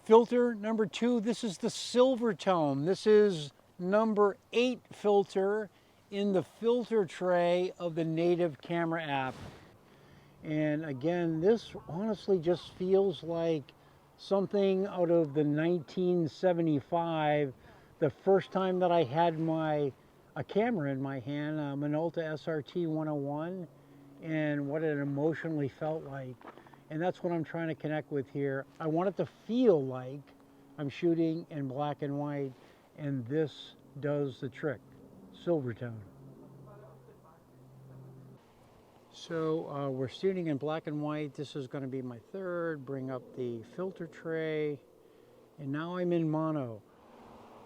Filter number 2, this is the Silvertone. This is number 8 filter in the filter tray of the native camera app. And again, this honestly just feels like something out of the 1975, the first time that I had a camera in my hand, a Minolta SRT 101, and what it emotionally felt like. And that's what I'm trying to connect with here. I want it to feel like I'm shooting in black and white, and this does the trick. Silvertone. So we're shooting in black and white. This is going to be my third. Bring up the filter tray, and now I'm in mono.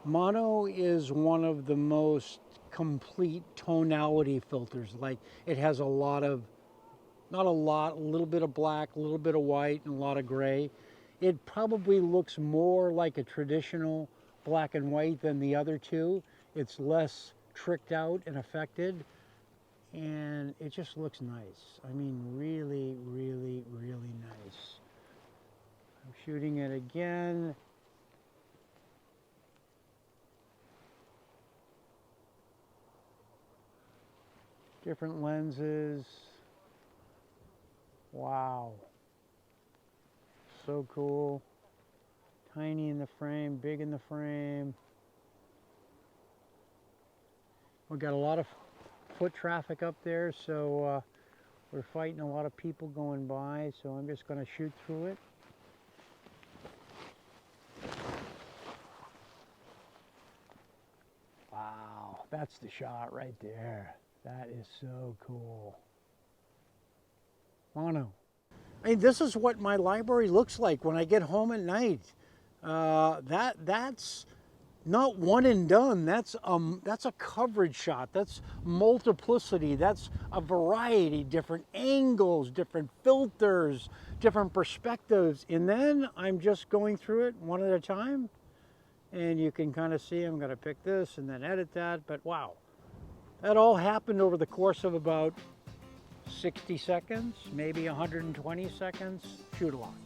Mono is one of the most complete tonality filters. Like, it has a lot of, not a lot, a little bit of black, a little bit of white, and a lot of gray. It probably looks more like a traditional black and white than the other two. It's less tricked out and affected, and it just looks nice. I mean, really, really, really nice. I'm shooting it again. Different lenses. Wow. So cool. Tiny in the frame, big in the frame. We've got a lot of foot traffic up there, so we're fighting a lot of people going by, so I'm just going to shoot through it. Wow, that's the shot right there. That is so cool. Mono. I mean, this is what my library looks like when I get home at night. That's not one and done. That's a coverage shot. That's multiplicity. That's a variety, different angles, different filters, different perspectives. And then I'm just going through it one at a time. And you can kind of see I'm going to pick this and then edit that. But wow, that all happened over the course of about 60 seconds, maybe 120 seconds. Shoot along.